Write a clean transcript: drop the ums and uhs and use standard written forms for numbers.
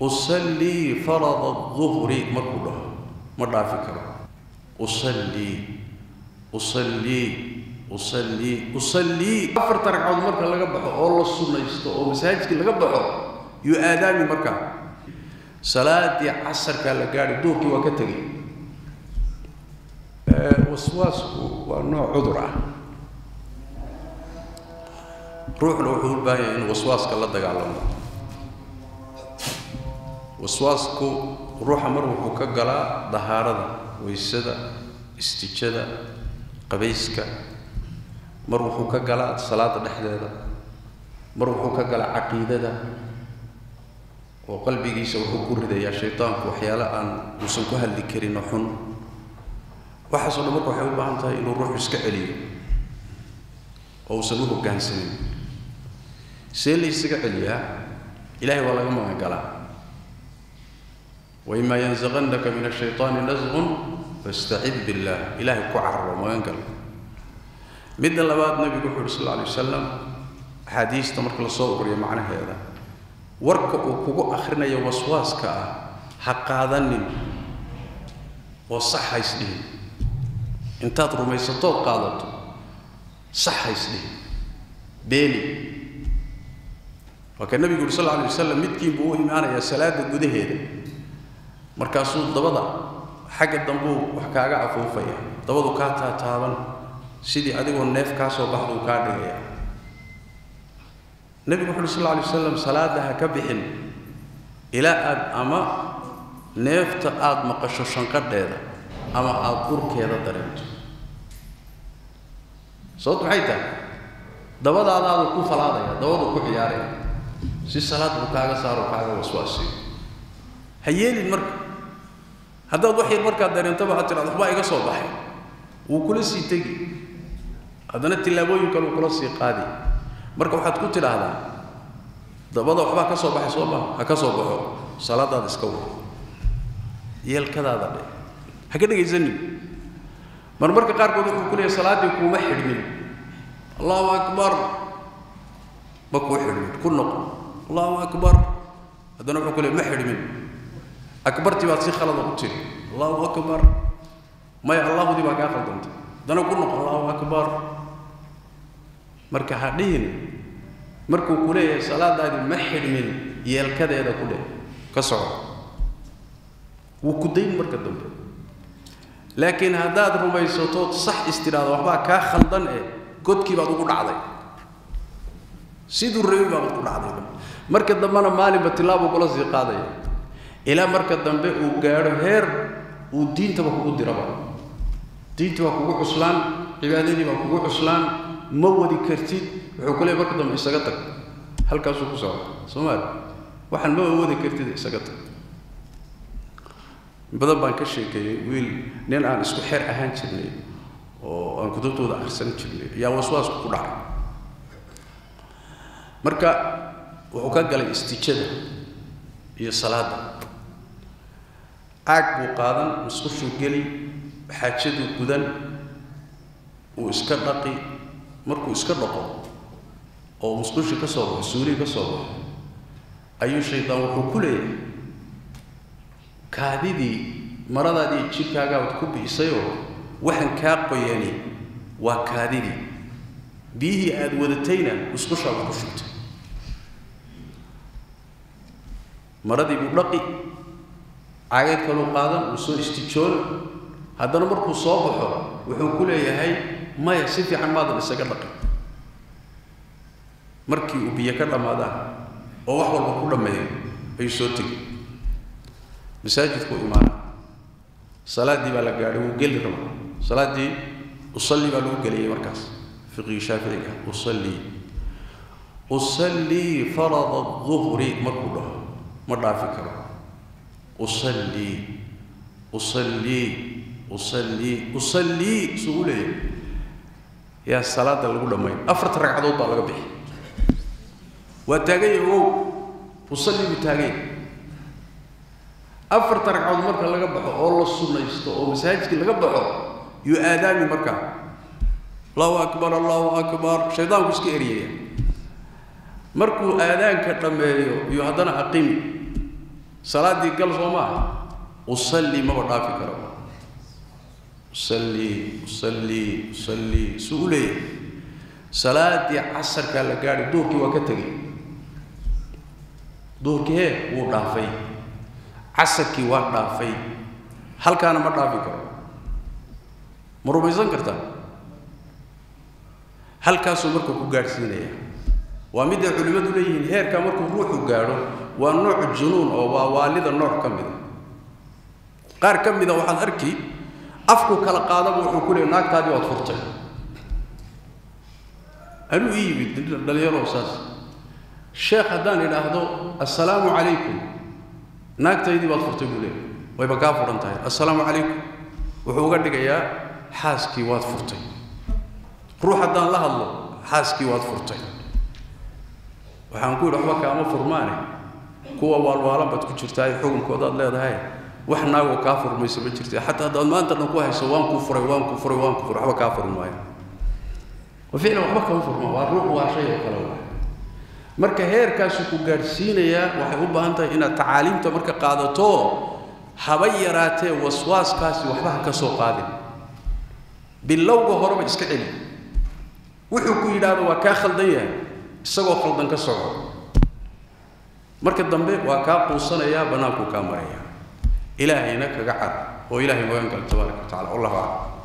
أصلي فرض الظهر مركوله مرة فكرة أصلي أفر تركع مركا لقبحه الله السنة يستوى ومساجد لقبحه يؤادامي مركا صلاة عصر كان لقاري دوكي وكتغي وسواس ونوع عذرة روح الوحول باهي إن وسواس كالله دقالهم وسواسكو روح مروحو كقلا ظهارة ويسدة استجدة قبيسك مروحو كقلا صلاة الحدادة مروحو كقلا عقيدة وقلبي يسوي كورده يا شيطان وحيالا أن وسنكوها الذكرين نحن وحصل مرة حيوان بعنتها إنه الروح يسكعلي أو سنوه جانسين سيلي يسكعليها إلهي ولا يوم قال وإما ينزغنك من الشيطان نزغ فاستعذ بالله إلهي كعر وما ينقل مد الله النبي صلى الله عليه وسلم حديث تمرك الصور معنى هذا warka uu kugu akhrinayo waswaaska ha qaadanin oo saxaysdii intaad rumaysato qaadato saxaysdii beeli waka nabiga sallallahu alayhi wasallam midkiin buu iimaanaya salaada gudaheeda markaasuu dabada xagga dambu wax kaaga afuufaya dabadu ka taaban sidii adigoo neef ka soo baxdo ka dhigaya النبي محمد صلى الله عليه وسلم صلاتها كبحن إلى أما نفت مقشو شنقديدا أما قركيدا درنت صوت حيتا دبد على كو فلاده دبد كو خياري سي صلاه كاغا صارو كاغا وسواسي هيلي المرك هذا وحي المرك درنت با ترى waxba iga soo baxay uu kula sii tagi adana tilaabooyin kale kula sii qaadi marka waxaad ku tiraahdaa dabada waxba ka soo baxay Soomaa ha ka soo baxo salaadaada iska wada yeelkadaada dhe ha ka dhageysanin marka qaar kood wuxuu ku leeyahay salaadii kuma xidhmin Allahu akbar ma ku xidhmin ku noqo Allahu akbar hadana wuxuu ku leeyahay ma xidhmin akbarti baad si khalad u tiri Allahu akbar ma ya Allahu di baa ka qaldantay hadana ku noqo Allahu akbar marka hadhiin markuu ku leeyahay salaadaadi ma xidhmin yeelkadeeda ku dhe ka soco wuu ku dayn marka dambe laakiin haddaad rumaysato sax istiraado waxba ka khaldan godkii baad ugu dhacday siduu reebi baad ugu dhacday marka dambana maalinba tilaabo kula sii qaaday ilaa marka dambe uu gaaro heer uu diintaba kugu diraba diinta waa kugu cuslaan cibaadadii waa kugu cuslaan ما ودي كرتيد وحكولي بركض من إسقطك هل كاسو كسر سمار واحد ما ودي كرتيد إسقطك بدل بان كشيء كي ويل نين عن اسمه حر أهان شدني أو أن كتبته ده أحسن شدني يا وسواس كودا مركا وحكا قال استيشده هي الصلاة عقب قادم مسخش الجلي حاجده كذا وإسكتنقي markuu iska dhaqo oo musqusha ka soo baxo suuri ka soo baxo ayuu shaytaan wuxuu ku leeyahay kaadidii maradaadii jidkaaga wad ku biisayo waxan ka qoyani waa kaadidii bihi aad wadatayna musqusha ku shubtay maradii buu dhaqi caagad kale qaadan uu soo istijoon haddana markuu soo baxo wuxuu ku leeyahay ما يصير عن ماذا السجلق مركي وبيا كذا ماذا أو واحد وكل ما يسوتي مساجد كو إيمان صلاة دي بلا قاري وقل رم صلاة دي أصلي بلا قلي مركز فقه شافعي أصلي فرض الظهر مركوله مرة فكرة أصلي سؤالي يا الصلاة الأولى ماي أفرت ركعات بقى لقى به وتاجي هو وصلي بتاجي أفرت ركعات مركا لقى به الله السنة يستوى ومساجد لقى به يؤادامي مركا الله أكبر شيطان وسكيرية مركو آذان كتلم يهدنا أقيم صلاة دي قال صوما أصلي ما بدافع كرام أصلي سؤلي صلاة دي عصر كلا قاعد دورك وقتك دورك هي ودافع عصر كي ودافع هل كان ما دافع كرام مربيزان كرتا هل كان سمرك وقاعد سينيا ومد العلماء دولين هير كان مركو روح وقاعدوا والنوع الجنون أو والد النوع كمذا قار كمذا واحد أركي أفكو كلا قادم وحكول هناك تادي واتفرتين أنا دليل أساس الشيخ هدان إلى هذا السلام عليكم هناك تادي واتفرتين له ويبقى كافر انتهى السلام عليكم وحوقت يا حاسكي واتفرتين روح هدان لها الله حاسكي واتفرتين وحنقول waxba kaama furmaane kuwa walwaalan bad ku jirtaa xukunkooda aad leedahay waxna oo ka furmayso ma jirtaa hatta dad maanta dhan ku hayso waan ku furay waxba ka furmaayo وفعلا waxba kaama furmaa waa ruux waa shay kale marka heerkaas ku gaarsiinaya waxay u baahan tahay inaad tacaalimta marka qaadato haba yaraatee waswaaskaasi waxba ka soo qaadin bilowga horeba iska celi wuxuu ku yiraahdo waa ka khaldan yahay isagoo khaldan ka soco marka dambe waa ka quusanaya banaanku ka maraya ilaahayna kaga cad oo ilaahay waan gal tabaaraka taala wallahu a'lam